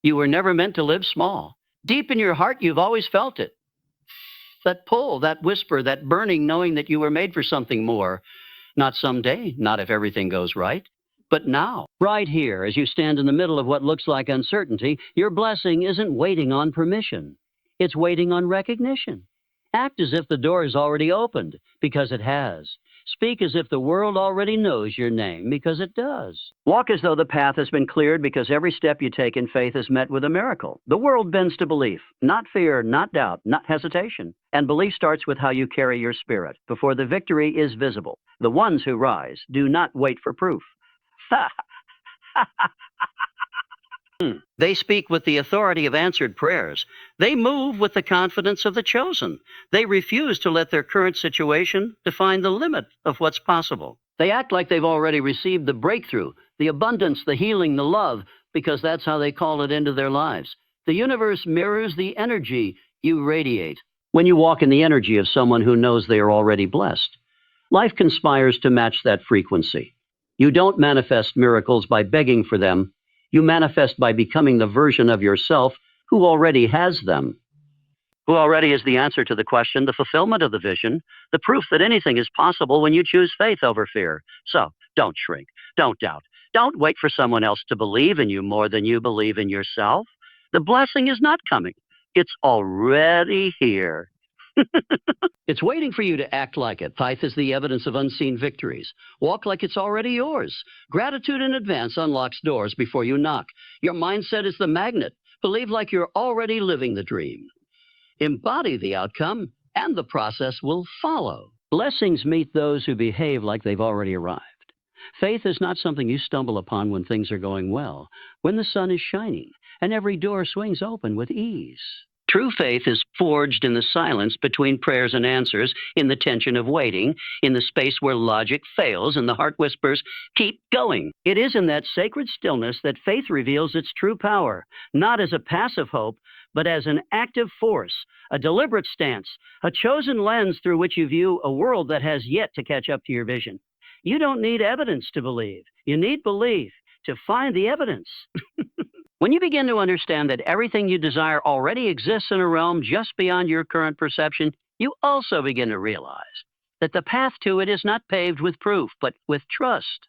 You were never meant to live small. Deep in your heart, you've always felt it. That pull, that whisper, that burning knowing that you were made for something more. Not someday, not if everything goes right, but now. Right here, as you stand in the middle of what looks like uncertainty, your blessing isn't waiting on permission. It's waiting on recognition. Act as if the door is already opened, because it has. Speak as if the world already knows your name, because it does. Walk as though the path has been cleared, because every step you take in faith is met with a miracle. The world bends to belief, not fear, not doubt, not hesitation. And belief starts with how you carry your spirit, before the victory is visible. The ones who rise do not wait for proof. They speak with the authority of answered prayers. They move with the confidence of the chosen. They refuse to let their current situation define the limit of what's possible. They act like they've already received the breakthrough, the abundance, the healing, the love, because that's how they call it into their lives. The universe mirrors the energy you radiate. When you walk in the energy of someone who knows they are already blessed, life conspires to match that frequency. You don't manifest miracles by begging for them. You manifest by becoming the version of yourself who already has them, who already is the answer to the question, the fulfillment of the vision, the proof that anything is possible when you choose faith over fear. So don't shrink, don't doubt, don't wait for someone else to believe in you more than you believe in yourself. The blessing is not coming. It's already here. It's waiting for you to act like it. Faith is the evidence of unseen victories. Walk like it's already yours. Gratitude in advance unlocks doors before you knock. Your mindset is the magnet. Believe like you're already living the dream. Embody the outcome, and the process will follow. Blessings meet those who behave like they've already arrived. Faith is not something you stumble upon when things are going well, when the sun is shining, and every door swings open with ease. True faith is forged in the silence between prayers and answers, in the tension of waiting, in the space where logic fails and the heart whispers, keep going. It is in that sacred stillness that faith reveals its true power, not as a passive hope, but as an active force, a deliberate stance, a chosen lens through which you view a world that has yet to catch up to your vision. You don't need evidence to believe. You need belief to find the evidence. When you begin to understand that everything you desire already exists in a realm just beyond your current perception, you also begin to realize that the path to it is not paved with proof, but with trust.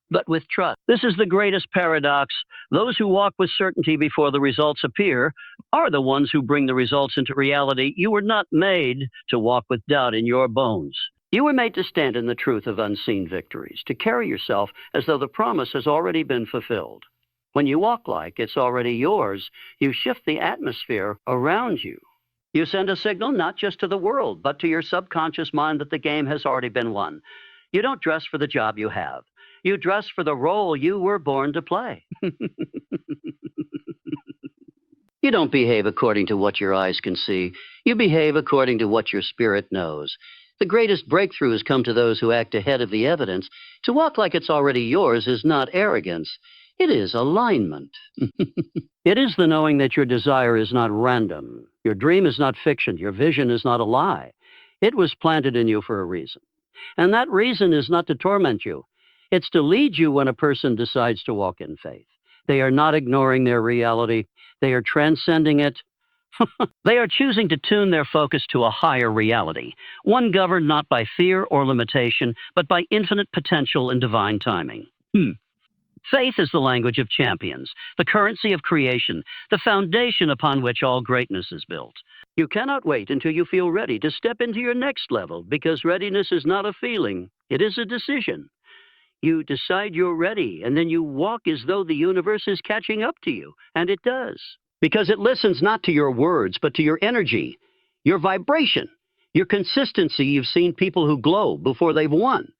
This is the greatest paradox. Those who walk with certainty before the results appear are the ones who bring the results into reality. You were not made to walk with doubt in your bones. You were made to stand in the truth of unseen victories, to carry yourself as though the promise has already been fulfilled. When you walk like it's already yours, you shift the atmosphere around you. You send a signal not just to the world, but to your subconscious mind that the game has already been won. You don't dress for the job you have. You dress for the role you were born to play. You don't behave according to what your eyes can see. You behave according to what your spirit knows. The greatest breakthrough has come to those who act ahead of the evidence. To walk like it's already yours is not arrogance. It is alignment. It is the knowing that your desire is not random. Your dream is not fiction. Your vision is not a lie. It was planted in you for a reason. And that reason is not to torment you. It's to lead you when a person decides to walk in faith. They are not ignoring their reality. They are transcending it. They are choosing to tune their focus to a higher reality, one governed not by fear or limitation, but by infinite potential and divine timing. Faith is the language of champions, the currency of creation, the foundation upon which all greatness is built. You cannot wait until you feel ready to step into your next level, because readiness is not a feeling, it is a decision. You decide you're ready, and then you walk as though the universe is catching up to you, and it does. Because it listens not to your words, but to your energy, your vibration, your consistency. You've seen people who glow before they've won,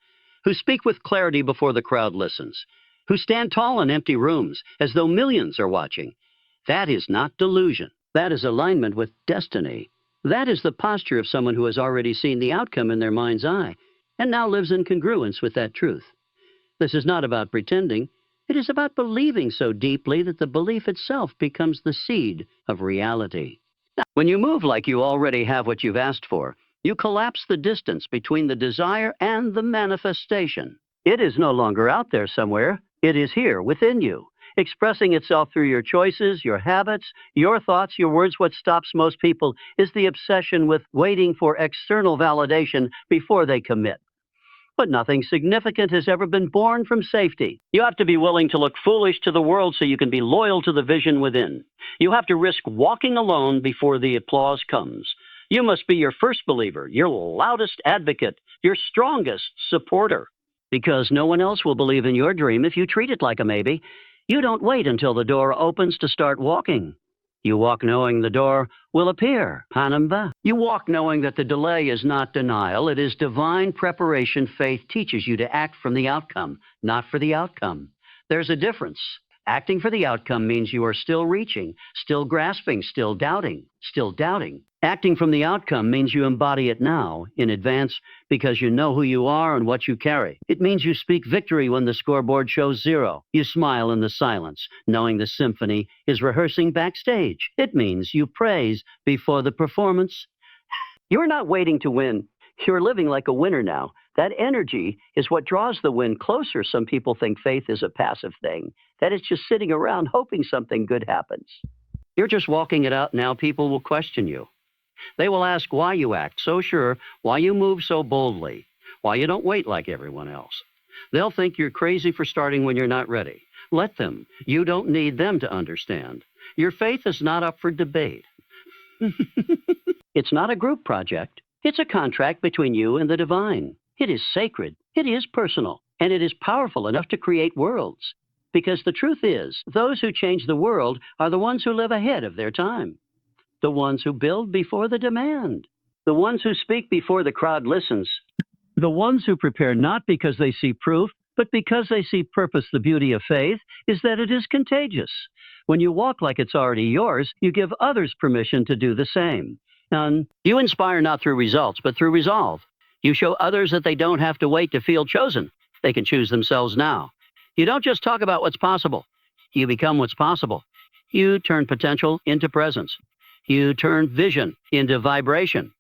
who speak with clarity before the crowd listens, who stand tall in empty rooms as though millions are watching. That is not delusion. That is alignment with destiny. That is the posture of someone who has already seen the outcome in their mind's eye and now lives in congruence with that truth. This is not about pretending. It is about believing so deeply that the belief itself becomes the seed of reality. Now, when you move like you already have what you've asked for, you collapse the distance between the desire and the manifestation. It is no longer out there somewhere. It is here within you. expressing itself through your choices, your habits, your thoughts, your words. What stops most people is the obsession with waiting for external validation before they commit. But nothing significant has ever been born from safety. You have to be willing to look foolish to the world so you can be loyal to the vision within. You have to risk walking alone before the applause comes. You must be your first believer, your loudest advocate, your strongest supporter. Because no one else will believe in your dream if you treat it like a maybe. You don't wait until the door opens to start walking. You walk knowing the door will appear. Hanamba. You walk knowing that the delay is not denial. It is divine preparation. Faith teaches you to act from the outcome, not for the outcome. There's a difference. Acting for the outcome means you are still reaching, still grasping, still doubting, still doubting. Acting from the outcome means you embody it now, in advance, because you know who you are and what you carry. It means you speak victory when the scoreboard shows 0. You smile in the silence, knowing the symphony is rehearsing backstage. It means you praise before the performance. You're not waiting to win. You're living like a winner now. That energy is what draws the win closer. Some people think faith is a passive thing, that it's just sitting around hoping something good happens. You're just walking it out now. People will question you. They will ask why you act so sure, why you move so boldly, why you don't wait like everyone else. They'll think you're crazy for starting when you're not ready. Let them. You don't need them to understand. Your faith is not up for debate. It's not a group project. It's a contract between you and the divine. It is sacred. It is personal. And it is powerful enough to create worlds. Because the truth is, those who change the world are the ones who live ahead of their time. The ones who build before the demand. The ones who speak before the crowd listens. The ones who prepare not because they see proof, but because they see purpose. The beauty of faith is that it is contagious. When you walk like it's already yours, you give others permission to do the same. And you inspire not through results, but through resolve. You show others that they don't have to wait to feel chosen. They can choose themselves now. You don't just talk about what's possible. You become what's possible. You turn potential into presence. You turn vision into vibration.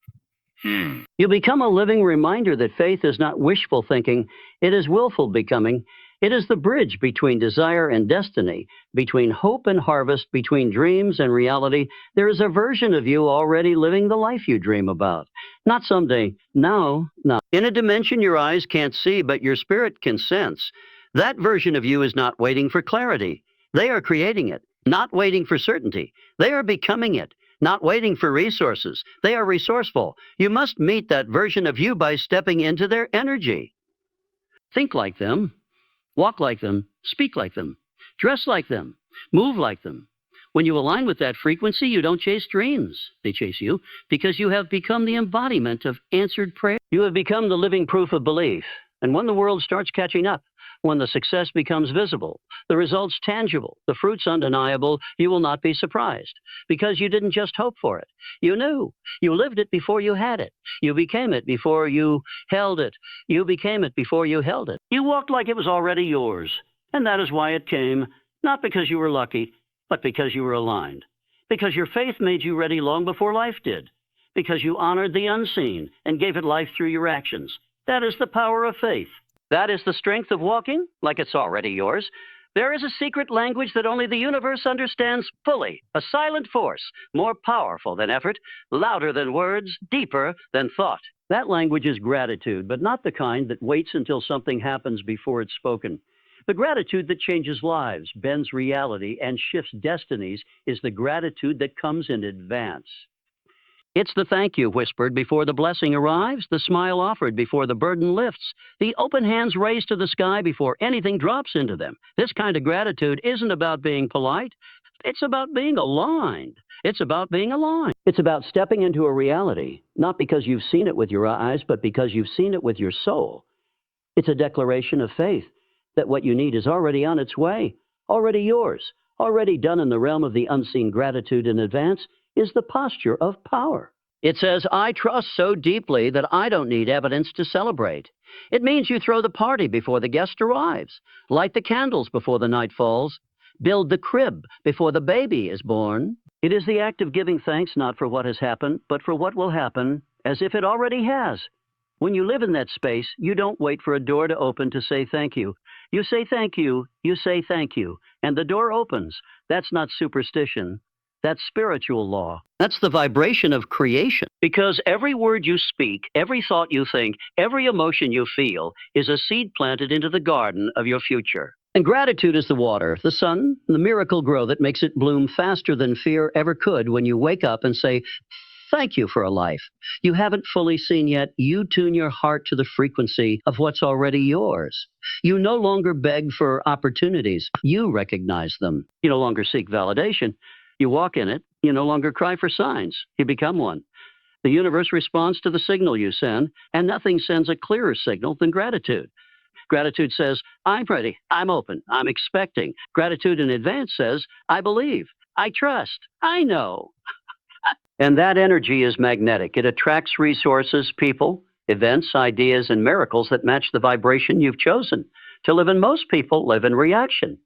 You become a living reminder that faith is not wishful thinking. It is willful becoming. It is the bridge between desire and destiny, between hope and harvest, between dreams and reality. There is a version of you already living the life you dream about. Not someday, now. In a dimension your eyes can't see, but your spirit can sense. That version of you is not waiting for clarity. They are creating it, not waiting for certainty. They are becoming it, not waiting for resources. They are resourceful. You must meet that version of you by stepping into their energy. Think like them. Walk like them, speak like them, dress like them, move like them. When you align with that frequency, you don't chase dreams. They chase you because you have become the embodiment of answered prayer. You have become the living proof of belief. And when the world starts catching up, when the success becomes visible, the results tangible, the fruits undeniable, you will not be surprised because you didn't just hope for it. You knew. You lived it before you had it. You became it before you held it. You became it before you held it. You walked like it was already yours. And that is why it came, not because you were lucky, but because you were aligned. Because your faith made you ready long before life did. Because you honored the unseen and gave it life through your actions. That is the power of faith. That is the strength of walking like it's already yours. There is a secret language that only the universe understands fully, a silent force, more powerful than effort, louder than words, deeper than thought. That language is gratitude, but not the kind that waits until something happens before it's spoken. The gratitude that changes lives, bends reality, and shifts destinies is the gratitude that comes in advance. It's the thank you whispered before the blessing arrives, the smile offered before the burden lifts, the open hands raised to the sky before anything drops into them. This kind of gratitude isn't about being polite. It's about being aligned. It's about being aligned. It's about stepping into a reality, not because you've seen it with your eyes, but because you've seen it with your soul. It's a declaration of faith that what you need is already on its way, already yours, already done. In the realm of the unseen. Gratitude in advance is the posture of power. It says, I trust so deeply that I don't need evidence to celebrate. It means you throw the party before the guest arrives, light the candles before the night falls, build the crib before the baby is born. It is the act of giving thanks not for what has happened, but for what will happen, as if it already has. When you live in that space, you don't wait for a door to open to say thank you. You say thank you say thank you, and the door opens. That's not superstition. That's spiritual law. That's the vibration of creation. Because every word you speak, every thought you think, every emotion you feel is a seed planted into the garden of your future. And gratitude is the water, the sun, the miracle grow that makes it bloom faster than fear ever could when you wake up and say, thank you for a life you haven't fully seen yet. You tune your heart to the frequency of what's already yours. You no longer beg for opportunities. You recognize them. You no longer seek validation. You walk in it. You no longer cry for signs. You become one. The universe responds to the signal you send, and nothing sends a clearer signal than gratitude. Gratitude says, I'm ready, I'm open, I'm expecting. Gratitude in advance says, I believe, I trust, I know. And that energy is magnetic. It attracts resources, people, events, ideas, and miracles that match the vibration you've chosen to live in. Most people live in reaction.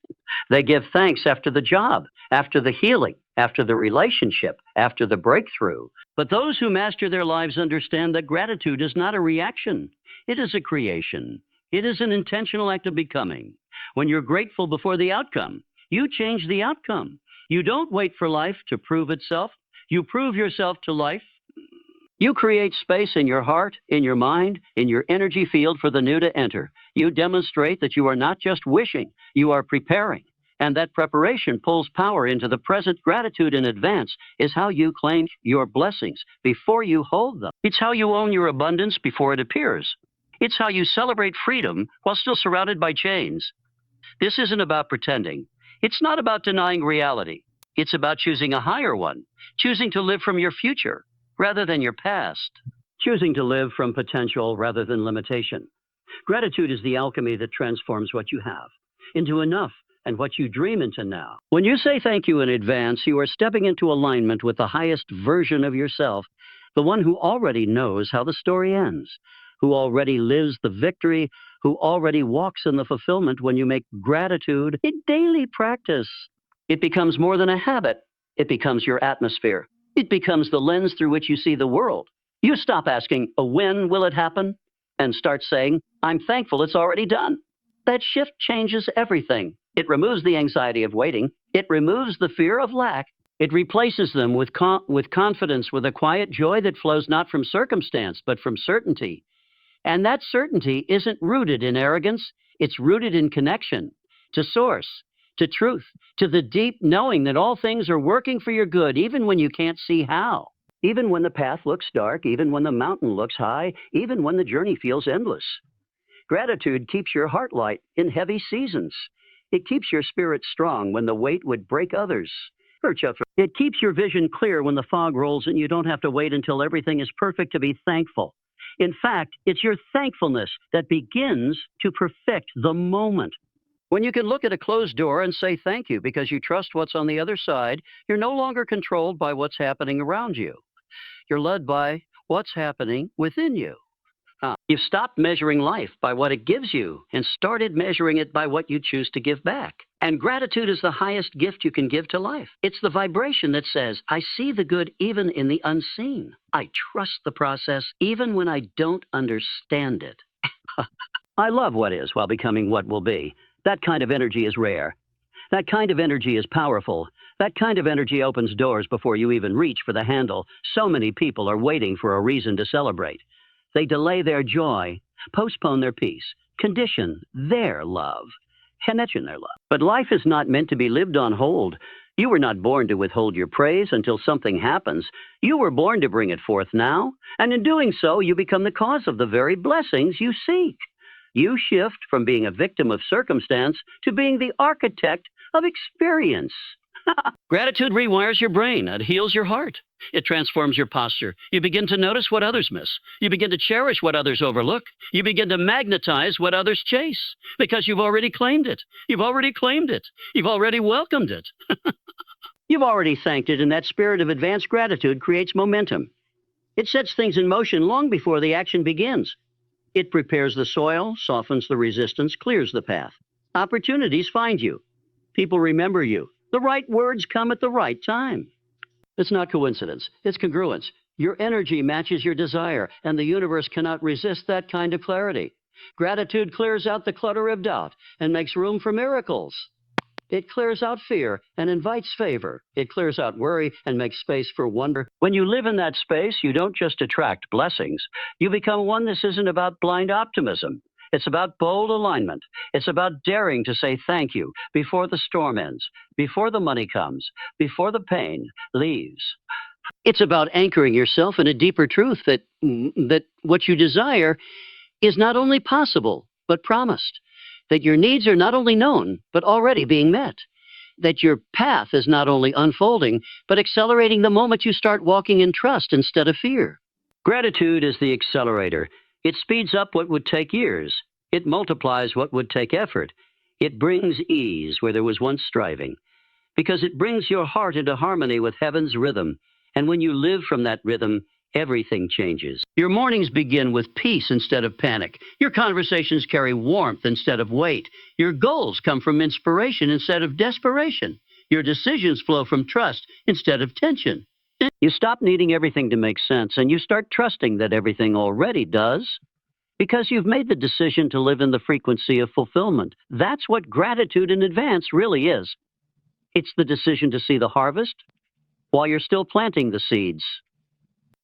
They give thanks after the job, after the healing, after the relationship, after the breakthrough. But those who master their lives understand that gratitude is not a reaction. It is a creation. It is an intentional act of becoming. When you're grateful before the outcome, you change the outcome. You don't wait for life to prove itself. You prove yourself to life. You create space in your heart, in your mind, in your energy field for the new to enter. You demonstrate that you are not just wishing, you are preparing. And that preparation pulls power into the present. Gratitude in advance is how you claim your blessings before you hold them. It's how you own your abundance before it appears. It's how you celebrate freedom while still surrounded by chains. This isn't about pretending. It's not about denying reality. It's about choosing a higher one, choosing to live from your future rather than your past, choosing to live from potential rather than limitation. Gratitude is the alchemy that transforms what you have into enough and what you dream into now. When you say thank you in advance, you are stepping into alignment with the highest version of yourself, the one who already knows how the story ends, who already lives the victory, who already walks in the fulfillment. When you make gratitude a daily practice, it becomes more than a habit. It becomes your atmosphere. It becomes the lens through which you see the world. You stop asking, when will it happen? And start saying, I'm thankful it's already done. That shift changes everything. It removes the anxiety of waiting. It removes the fear of lack. It replaces them with confidence, with a quiet joy that flows not from circumstance, but from certainty. And that certainty isn't rooted in arrogance. It's rooted in connection to source, to truth, to the deep knowing that all things are working for your good, even when you can't see how, even when the path looks dark, even when the mountain looks high, even when the journey feels endless. Gratitude keeps your heart light in heavy seasons. It keeps your spirit strong when the weight would break others. It keeps your vision clear when the fog rolls and you don't have to wait until everything is perfect to be thankful. In fact, it's your thankfulness that begins to perfect the moment. When you can look at a closed door and say thank you because you trust what's on the other side, you're no longer controlled by what's happening around you. You're led by what's happening within you. You've stopped measuring life by what it gives you and started measuring it by what you choose to give back. And gratitude is the highest gift you can give to life. It's the vibration that says, I see the good even in the unseen. I trust the process even when I don't understand it. I love what is while becoming what will be. That kind of energy is rare. That kind of energy is powerful. That kind of energy opens doors before you even reach for the handle. So many people are waiting for a reason to celebrate. They delay their joy, postpone their peace, condition their love. But life is not meant to be lived on hold. You were not born to withhold your praise until something happens. You were born to bring it forth now, and in doing so, you become the cause of the very blessings you seek. You shift from being a victim of circumstance to being the architect of experience. Gratitude rewires your brain. It heals your heart. It transforms your posture. You begin to notice what others miss. You begin to cherish what others overlook. You begin to magnetize what others chase because you've already claimed it. You've already claimed it. You've already welcomed it. You've already thanked it, and that spirit of advanced gratitude creates momentum. It sets things in motion long before the action begins. It prepares the soil, softens the resistance, clears the path. Opportunities find you. People remember you. The right words come at the right time. It's not coincidence. It's congruence. Your energy matches your desire, and the universe cannot resist that kind of clarity. Gratitude clears out the clutter of doubt and makes room for miracles. It clears out fear and invites favor. It clears out worry and makes space for wonder. When you live in that space, you don't just attract blessings. You become one. This isn't about blind optimism. It's about bold alignment. It's about daring to say thank you before the storm ends, before the money comes, before the pain leaves. It's about anchoring yourself in a deeper truth that what you desire is not only possible, but promised. That your needs are not only known, but already being met. That your path is not only unfolding, but accelerating the moment you start walking in trust instead of fear. Gratitude is the accelerator. It speeds up what would take years. It multiplies what would take effort. It brings ease where there was once striving. Because it brings your heart into harmony with heaven's rhythm. And when you live from that rhythm, everything changes. Your mornings begin with peace instead of panic. Your conversations carry warmth instead of weight. Your goals come from inspiration instead of desperation. Your decisions flow from trust instead of tension. You stop needing everything to make sense, and you start trusting that everything already does. Because you've made the decision to live in the frequency of fulfillment. That's what gratitude in advance really is. It's the decision to see the harvest while you're still planting the seeds.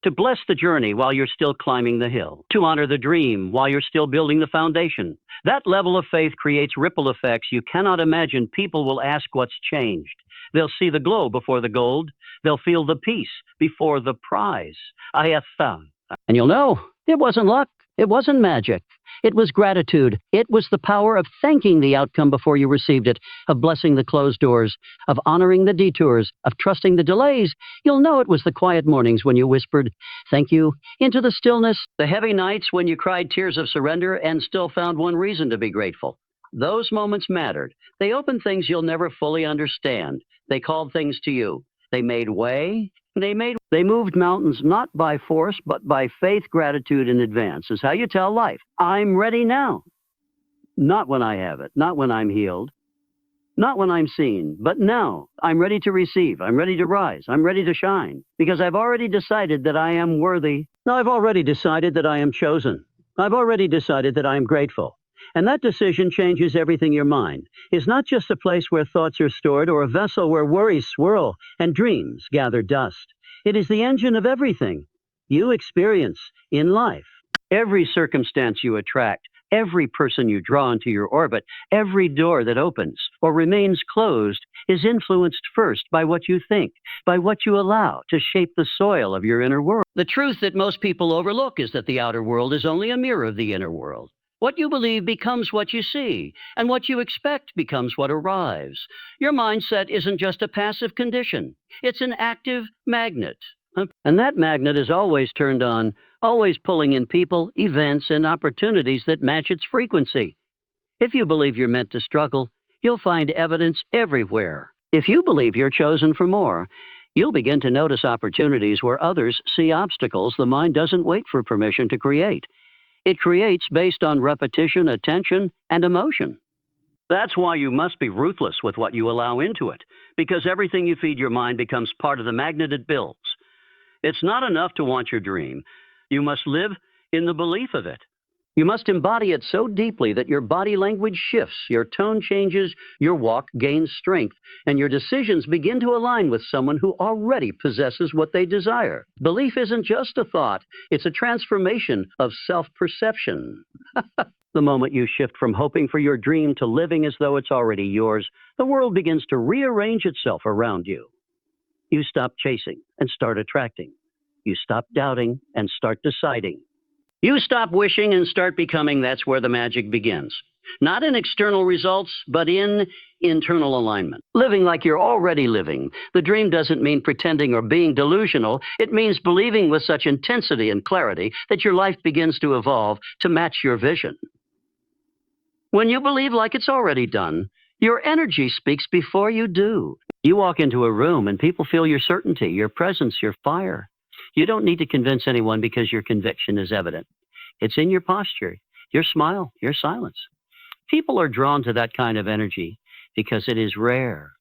To bless the journey while you're still climbing the hill. To honor the dream while you're still building the foundation. That level of faith creates ripple effects you cannot imagine. People will ask what's changed. They'll see the glow before the gold. They'll feel the peace before the prize. I have found. And you'll know it wasn't luck. It wasn't magic. It was gratitude. It was the power of thanking the outcome before you received it, of blessing the closed doors, of honoring the detours, of trusting the delays. You'll know it was the quiet mornings when you whispered, thank you, into the stillness, the heavy nights when you cried tears of surrender and still found one reason to be grateful. Those moments mattered. They opened things you'll never fully understand. They called things to you. They made way. They moved mountains not by force, but by faith. Gratitude in advance is how you tell life. I'm ready now. Not when I have it, not when I'm healed, not when I'm seen, but now. I'm ready to receive. I'm ready to rise. I'm ready to shine. Because I've already decided that I am worthy. No, I've already decided that I am chosen. I've already decided that I am grateful. And that decision changes everything. Your mind is not just a place where thoughts are stored or a vessel where worries swirl and dreams gather dust. It is the engine of everything you experience in life. Every circumstance you attract, every person you draw into your orbit, every door that opens or remains closed is influenced first by what you think, by what you allow to shape the soil of your inner world. The truth that most people overlook is that the outer world is only a mirror of the inner world. What you believe becomes what you see, and what you expect becomes what arrives. Your mindset isn't just a passive condition. It's an active magnet. And that magnet is always turned on, always pulling in people, events, and opportunities that match its frequency. If you believe you're meant to struggle, you'll find evidence everywhere. If you believe you're chosen for more, you'll begin to notice opportunities where others see obstacles. The mind doesn't wait for permission to create. It creates based on repetition, attention, and emotion. That's why you must be ruthless with what you allow into it, because everything you feed your mind becomes part of the magnet it builds. It's not enough to want your dream. You must live in the belief of it. You must embody it so deeply that your body language shifts, your tone changes, your walk gains strength, and your decisions begin to align with someone who already possesses what they desire. Belief isn't just a thought, it's a transformation of self-perception. The moment you shift from hoping for your dream to living as though it's already yours, the world begins to rearrange itself around you. You stop chasing and start attracting. You stop doubting and start deciding. You stop wishing and start becoming. That's where the magic begins. Not in external results, but in internal alignment. Living like you're already living. The dream doesn't mean pretending or being delusional. It means believing with such intensity and clarity that your life begins to evolve to match your vision. When you believe like it's already done, your energy speaks before you do. You walk into a room and people feel your certainty, your presence, your fire. You don't need to convince anyone because your conviction is evident. It's in your posture, your smile, your silence. People are drawn to that kind of energy because it is rare,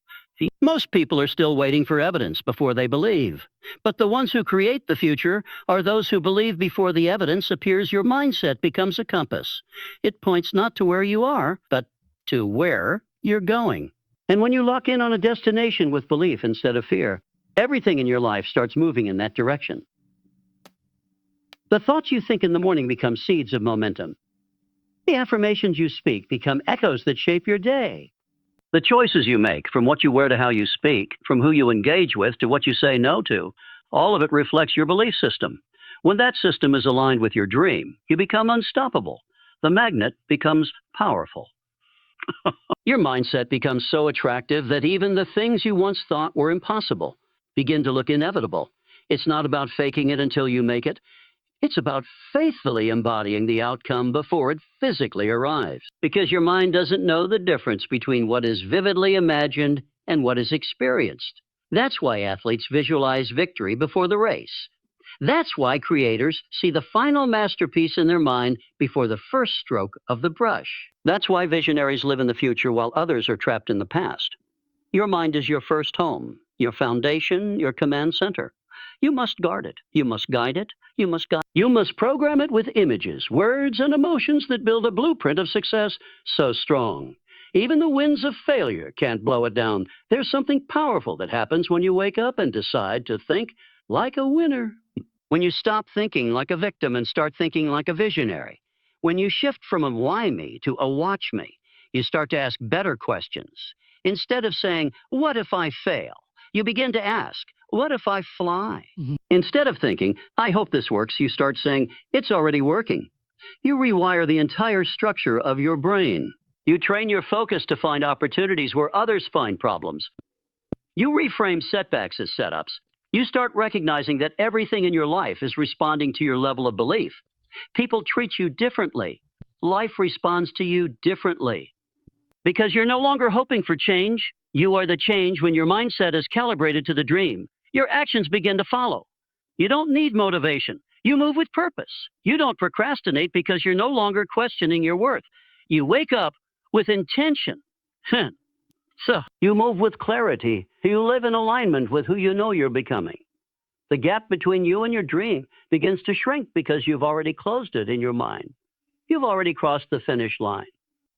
Most people are still waiting for evidence before they believe. But the ones who create the future are those who believe before the evidence appears. Your mindset becomes a compass. It points not to where you are, but to where you're going. And when you lock in on a destination with belief instead of fear, everything in your life starts moving in that direction. The thoughts you think in the morning become seeds of momentum. The affirmations you speak become echoes that shape your day. The choices you make, from what you wear to how you speak, from who you engage with to what you say no to, all of it reflects your belief system. When that system is aligned with your dream, you become unstoppable. The magnet becomes powerful. Your mindset becomes so attractive that even the things you once thought were impossible begin to look inevitable. It's not about faking it until you make it. It's about faithfully embodying the outcome before it physically arrives. Because your mind doesn't know the difference between what is vividly imagined and what is experienced. That's why athletes visualize victory before the race. That's why creators see the final masterpiece in their mind before the first stroke of the brush. That's why visionaries live in the future while others are trapped in the past. Your mind is your first home, your foundation, your command center. You must guard it. You must guide it. You must program it with images, words, and emotions that build a blueprint of success so strong. Even the winds of failure can't blow it down. There's something powerful that happens when you wake up and decide to think like a winner. When you stop thinking like a victim and start thinking like a visionary. When you shift from a why me to a watch me, you start to ask better questions. Instead of saying, what if I fail? You begin to ask, what if I fly? Instead of thinking, I hope this works, you start saying, it's already working. You rewire the entire structure of your brain. You train your focus to find opportunities where others find problems. You reframe setbacks as setups. You start recognizing that everything in your life is responding to your level of belief. People treat you differently. Life responds to you differently. Because you're no longer hoping for change. You are the change when your mindset is calibrated to the dream. Your actions begin to follow. You don't need motivation. You move with purpose. You don't procrastinate because you're no longer questioning your worth. You wake up with intention. So you move with clarity. You live in alignment with who you know you're becoming. The gap between you and your dream begins to shrink because you've already closed it in your mind. You've already crossed the finish line.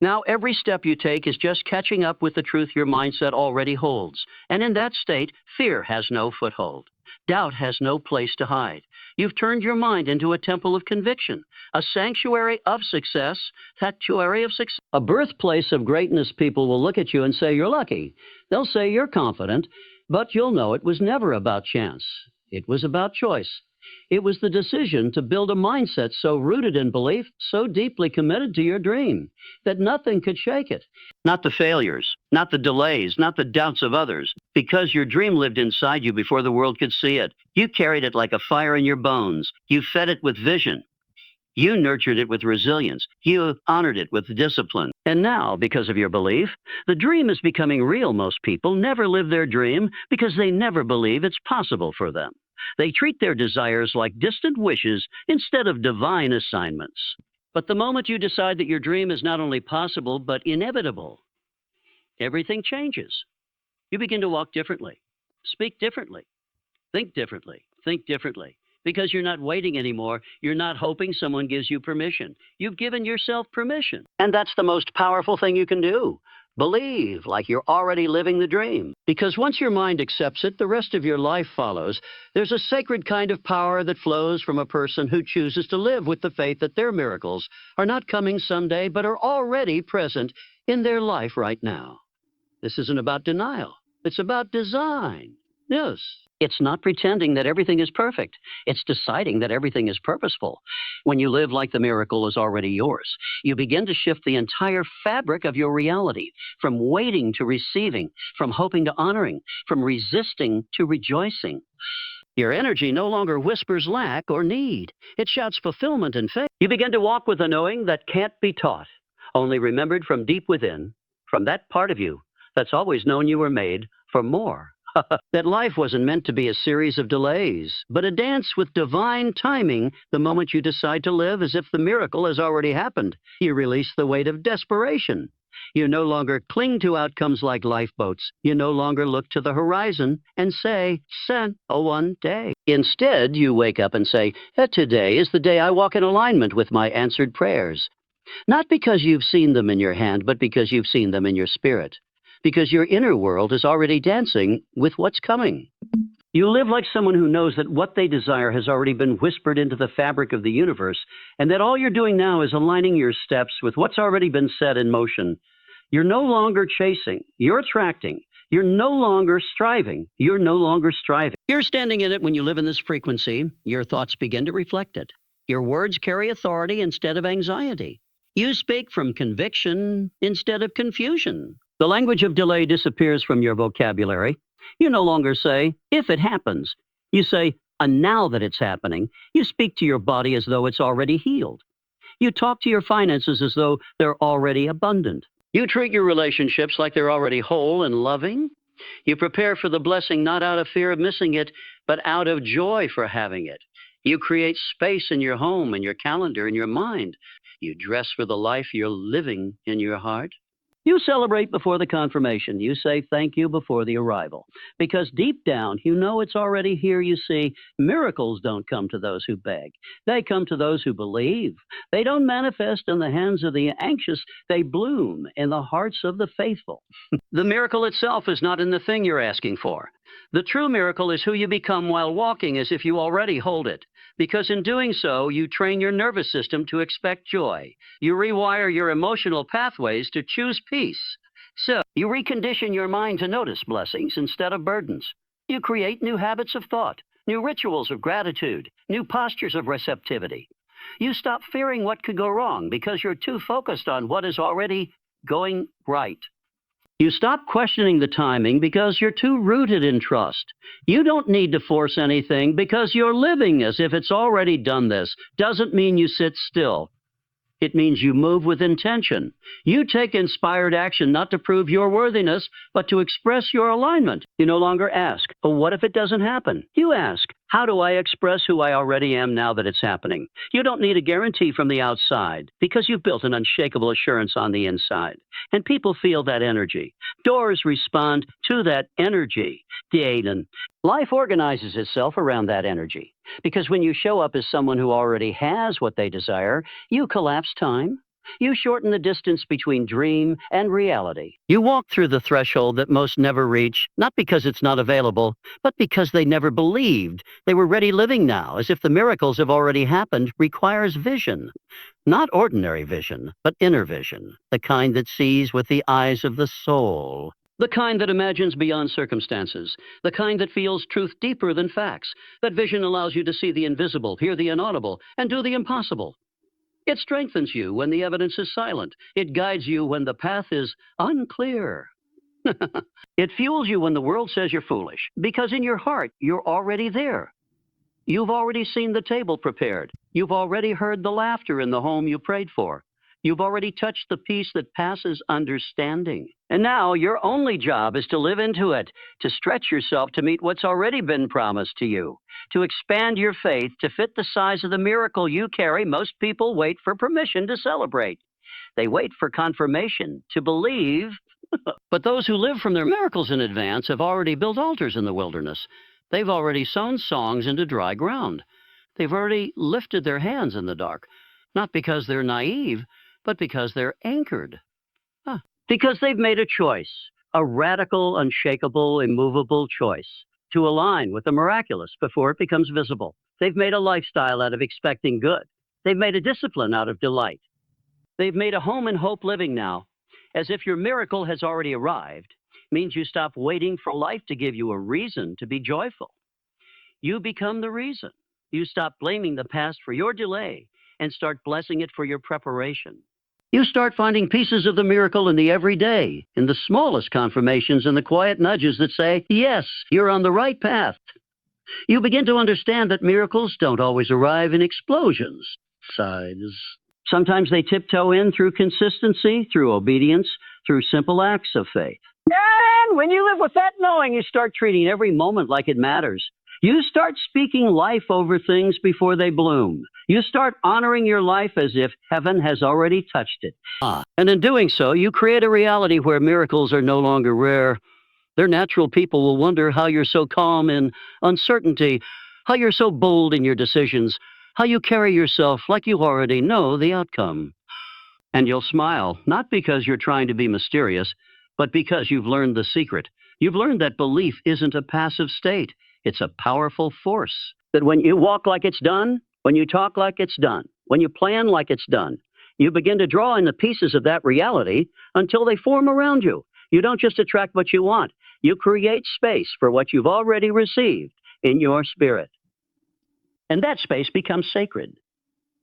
Now every step you take is just catching up with the truth your mindset already holds. And in that state, fear has no foothold. Doubt has no place to hide. You've turned your mind into a temple of conviction, a sanctuary of success, a birthplace of greatness. People will look at you and say you're lucky. They'll say you're confident, but you'll know it was never about chance. It was about choice. It was the decision to build a mindset so rooted in belief, so deeply committed to your dream, that nothing could shake it. Not the failures, not the delays, not the doubts of others, because your dream lived inside you before the world could see it. You carried it like a fire in your bones. You fed it with vision. You nurtured it with resilience. You honored it with discipline. And now, because of your belief, the dream is becoming real. Most people never live their dream because they never believe it's possible for them. They treat their desires like distant wishes instead of divine assignments. But the moment you decide that your dream is not only possible, but inevitable, everything changes. You begin to walk differently, speak differently, think differently. Because you're not waiting anymore. You're not hoping someone gives you permission. You've given yourself permission. And that's the most powerful thing you can do. Believe like you're already living the dream. Because once your mind accepts it, the rest of your life follows. There's a sacred kind of power that flows from a person who chooses to live with the faith that their miracles are not coming someday, but are already present in their life right now. This isn't about denial. It's about design. Yes. It's not pretending that everything is perfect. It's deciding that everything is purposeful. When you live like the miracle is already yours, you begin to shift the entire fabric of your reality, from waiting to receiving, from hoping to honoring, from resisting to rejoicing. Your energy no longer whispers lack or need. It shouts fulfillment and faith. You begin to walk with a knowing that can't be taught, only remembered from deep within, from that part of you that's always known you were made for more. That life wasn't meant to be a series of delays, but a dance with divine timing. The moment you decide to live as if the miracle has already happened, you release the weight of desperation. You no longer cling to outcomes like lifeboats. You no longer look to the horizon and say, "Sen, one day." Instead, you wake up and say, "Today is the day I walk in alignment with my answered prayers." Not because you've seen them in your hand, but because you've seen them in your spirit. Because your inner world is already dancing with what's coming. You live like someone who knows that what they desire has already been whispered into the fabric of the universe, and that all you're doing now is aligning your steps with what's already been set in motion. You're no longer chasing, you're attracting. You're no longer striving, you're no longer striving. You're standing in it when you live in this frequency. Your thoughts begin to reflect it. Your words carry authority instead of anxiety. You speak from conviction instead of confusion. The language of delay disappears from your vocabulary. You no longer say, "if it happens." You say, "now that it's happening." You speak to your body as though it's already healed. You talk to your finances as though they're already abundant. You treat your relationships like they're already whole and loving. You prepare for the blessing not out of fear of missing it, but out of joy for having it. You create space in your home, in your calendar, in your mind. You dress for the life you're living in your heart. You celebrate before the confirmation. You say thank you before the arrival. Because deep down, you know it's already here. You see, miracles don't come to those who beg. They come to those who believe. They don't manifest in the hands of the anxious. They bloom in the hearts of the faithful. The miracle itself is not in the thing you're asking for. The true miracle is who you become while walking as if you already hold it. Because in doing so, you train your nervous system to expect joy. You rewire your emotional pathways to choose peace. So, you recondition your mind to notice blessings instead of burdens. You create new habits of thought, new rituals of gratitude, new postures of receptivity. You stop fearing what could go wrong because you're too focused on what is already going right. You stop questioning the timing because you're too rooted in trust. You don't need to force anything because you're living as if it's already done. This doesn't mean you sit still. It means you move with intention. You take inspired action not to prove your worthiness, but to express your alignment. You no longer ask, "Oh, what if it doesn't happen?" You ask, "How do I express who I already am now that it's happening?" You don't need a guarantee from the outside because you've built an unshakable assurance on the inside. And people feel that energy. Doors respond to that energy. Deaden. Life organizes itself around that energy. Because when you show up as someone who already has what they desire, you collapse time. You shorten the distance between dream and reality. You walk through the threshold that most never reach, not because it's not available, but because they never believed they were ready. Living now, as if the miracles have already happened, requires vision. Not ordinary vision, but inner vision, the kind that sees with the eyes of the soul. The kind that imagines beyond circumstances, the kind that feels truth deeper than facts. That vision allows you to see the invisible, hear the inaudible, and do the impossible. It strengthens you when the evidence is silent. It guides you when the path is unclear. It fuels you when the world says you're foolish, because in your heart, you're already there. You've already seen the table prepared. You've already heard the laughter in the home you prayed for. You've already touched the peace that passes understanding. And now your only job is to live into it, to stretch yourself to meet what's already been promised to you, to expand your faith to fit the size of the miracle you carry. Most people wait for permission to celebrate. They wait for confirmation to believe. But those who live from their miracles in advance have already built altars in the wilderness. They've already sown songs into dry ground. They've already lifted their hands in the dark, not because they're naive, but because they're anchored. Because they've made a choice, a radical, unshakable, immovable choice, to align with the miraculous before it becomes visible. They've made a lifestyle out of expecting good. They've made a discipline out of delight. They've made a home in hope living now, as if your miracle has already arrived. Means you stop waiting for life to give you a reason to be joyful. You become the reason. You stop blaming the past for your delay and start blessing it for your preparation. You start finding pieces of the miracle in the everyday, in the smallest confirmations and the quiet nudges that say, yes, you're on the right path. You begin to understand that miracles don't always arrive in explosions. Sighs. Sometimes they tiptoe in through consistency, through obedience, through simple acts of faith. And when you live with that knowing, you start treating every moment like it matters. You start speaking life over things before they bloom. You start honoring your life as if heaven has already touched it. And in doing so, you create a reality where miracles are no longer rare. They're natural. People will wonder how you're so calm in uncertainty, how you're so bold in your decisions, how you carry yourself like you already know the outcome. And you'll smile, not because you're trying to be mysterious, but because you've learned the secret. You've learned that belief isn't a passive state. It's a powerful force. That when you walk like it's done, when you talk like it's done, when you plan like it's done, you begin to draw in the pieces of that reality until they form around you. You don't just attract what you want. You create space for what you've already received in your spirit. And that space becomes sacred.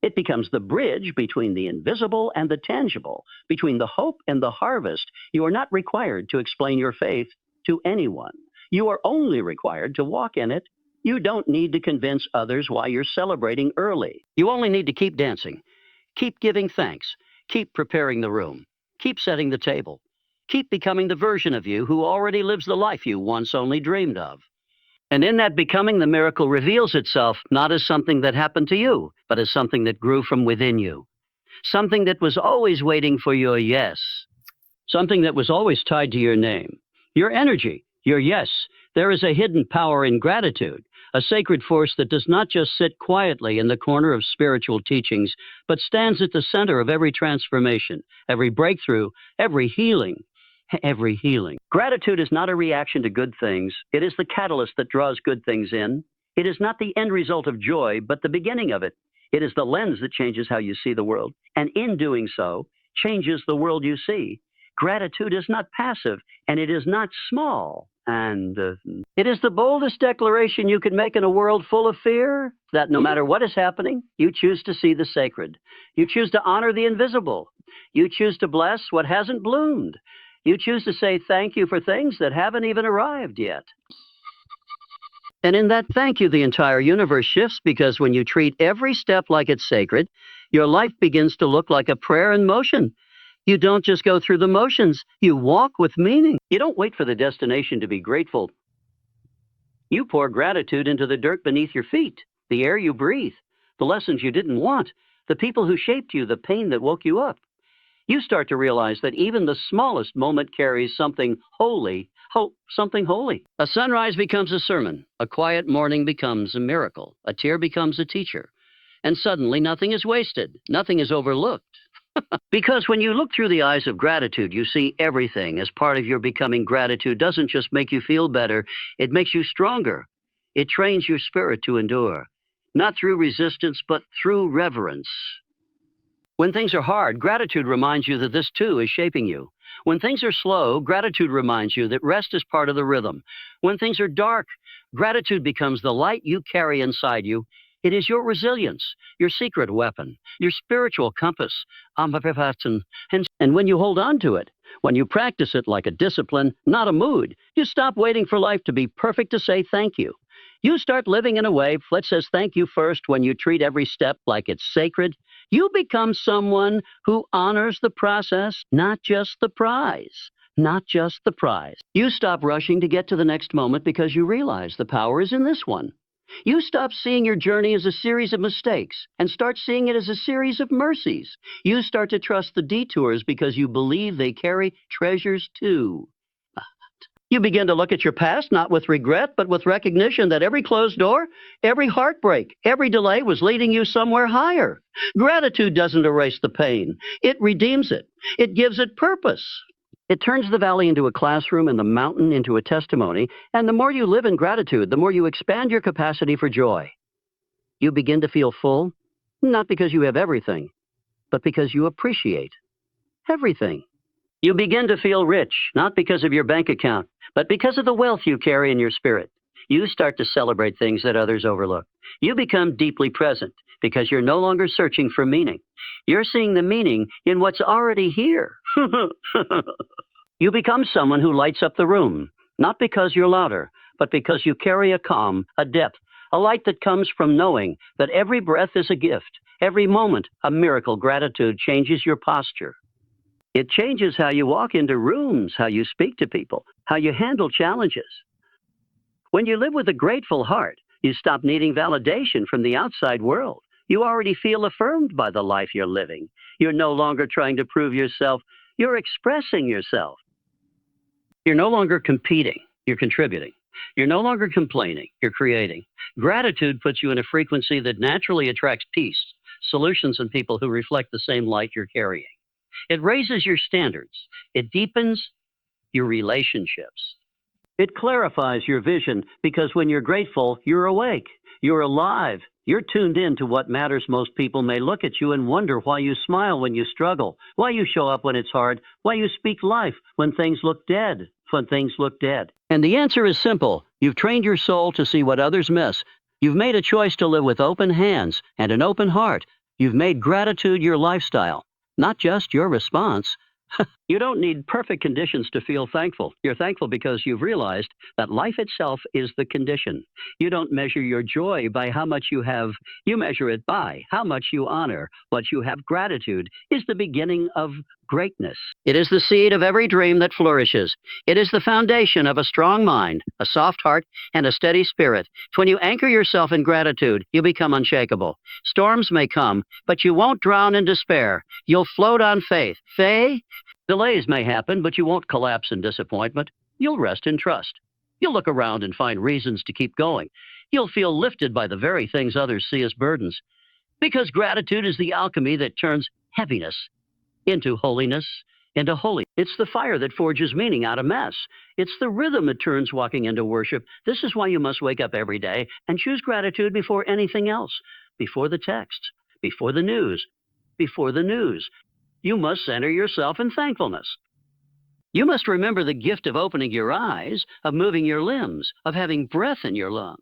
It becomes the bridge between the invisible and the tangible, between the hope and the harvest. You are not required to explain your faith to anyone. You are only required to walk in it. You don't need to convince others why you're celebrating early. You only need to keep dancing, keep giving thanks, keep preparing the room, keep setting the table, keep becoming the version of you who already lives the life you once only dreamed of. And in that becoming, the miracle reveals itself not as something that happened to you, but as something that grew from within you. Something that was always waiting for your yes. Something that was always tied to your name. Your energy, your yes. There is a hidden power in gratitude, a sacred force that does not just sit quietly in the corner of spiritual teachings, but stands at the center of every transformation, every breakthrough, every healing. Every healing. Gratitude is not a reaction to good things. It is the catalyst that draws good things in. It is not the end result of joy, but the beginning of it. It is the lens that changes how you see the world, and in doing so, changes the world you see. Gratitude is not passive, and it is not small. And it is the boldest declaration you can make in a world full of fear, that no matter what is happening, you choose to see the sacred. You choose to honor the invisible. You choose to bless what hasn't bloomed. You choose to say thank you for things that haven't even arrived yet. And in that thank you, the entire universe shifts, because when you treat every step like it's sacred, your life begins to look like a prayer in motion. You don't just go through the motions, you walk with meaning. You don't wait for the destination to be grateful. You pour gratitude into the dirt beneath your feet, the air you breathe, the lessons you didn't want, the people who shaped you, the pain that woke you up. You start to realize that even the smallest moment carries something holy, something holy. A sunrise becomes a sermon. A quiet morning becomes a miracle. A tear becomes a teacher. And suddenly nothing is wasted. Nothing is overlooked. Because when you look through the eyes of gratitude, you see everything as part of your becoming. Gratitude doesn't just make you feel better, it makes you stronger. It trains your spirit to endure, not through resistance, but through reverence. When things are hard, gratitude reminds you that this too is shaping you. When things are slow, gratitude reminds you that rest is part of the rhythm. When things are dark, gratitude becomes the light you carry inside you. It is your resilience, your secret weapon, your spiritual compass. And when you hold on to it, when you practice it like a discipline, not a mood, you stop waiting for life to be perfect to say thank you. You start living in a way that says thank you first. When you treat every step like it's sacred, you become someone who honors the process, not just the prize. Not just the prize. You stop rushing to get to the next moment because you realize the power is in this one. You stop seeing your journey as a series of mistakes and start seeing it as a series of mercies. You start to trust the detours because you believe they carry treasures too. You begin to look at your past not with regret, but with recognition that every closed door, every heartbreak, every delay was leading you somewhere higher. Gratitude doesn't erase the pain. It redeems it. It gives it purpose. It turns the valley into a classroom and the mountain into a testimony. And the more you live in gratitude, the more you expand your capacity for joy. You begin to feel full, not because you have everything, but because you appreciate everything. You begin to feel rich, not because of your bank account, but because of the wealth you carry in your spirit. You start to celebrate things that others overlook. You become deeply present because you're no longer searching for meaning. You're seeing the meaning in what's already here. You become someone who lights up the room, not because you're louder, but because you carry a calm, a depth, a light that comes from knowing that every breath is a gift, every moment a miracle. Gratitude changes your posture. It changes how you walk into rooms, how you speak to people, how you handle challenges. When you live with a grateful heart, You stop needing validation from the outside world. You already feel affirmed by the life you're living. You're no longer trying to prove yourself. You're expressing yourself. You're no longer competing. You're contributing. You're no longer complaining. You're creating. Gratitude puts you in a frequency that naturally attracts peace, solutions, and people who reflect the same light you're carrying. It raises your standards. It deepens your relationships. It clarifies your vision because when you're grateful, you're awake, you're alive, you're tuned in to what matters. Most people may look at you and wonder why you smile when you struggle, why you show up when it's hard, why you speak life when things look dead, And the answer is simple. You've trained your soul to see what others miss. You've made a choice to live with open hands and an open heart. You've made gratitude your lifestyle, not just your response. You don't need perfect conditions to feel thankful. You're thankful because you've realized that life itself is the condition. You don't measure your joy by how much you have. You measure it by how much you honor what you have. Gratitude is the beginning of greatness. It is the seed of every dream that flourishes. It is the foundation of a strong mind, a soft heart, and a steady spirit. When you anchor yourself in gratitude, you become unshakable. Storms may come, but you won't drown in despair. You'll float on faith. Delays may happen, but you won't collapse in disappointment. You'll rest in trust. You'll look around and find reasons to keep going. You'll feel lifted by the very things others see as burdens. Because gratitude is the alchemy that turns heaviness into holiness, into holy. It's the fire that forges meaning out of mess. It's the rhythm that turns walking into worship. This is why you must wake up every day and choose gratitude before anything else, before the text, before the news, You must center yourself in thankfulness. You must remember the gift of opening your eyes, of moving your limbs, of having breath in your lungs.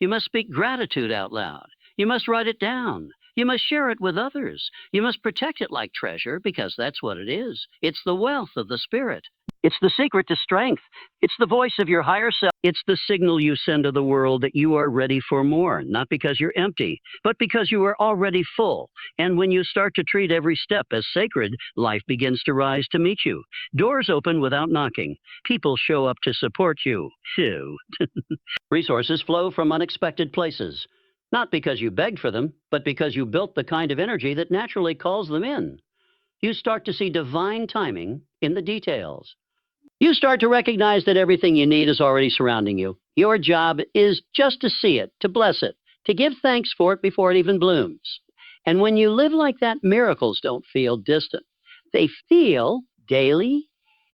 You must speak gratitude out loud. You must write it down. You must share it with others. You must protect it like treasure because that's what it is. It's the wealth of the spirit. It's the secret to strength. It's the voice of your higher self. It's the signal you send to the world that you are ready for more, not because you're empty, but because you are already full. And when you start to treat every step as sacred, life begins to rise to meet you. Doors open without knocking. People show up to support you. Resources flow from unexpected places. Not because you begged for them, but because you built the kind of energy that naturally calls them in. You start to see divine timing in the details. You start to recognize that everything you need is already surrounding you. Your job is just to see it, to bless it, to give thanks for it before it even blooms. And when you live like that, miracles don't feel distant. They feel daily,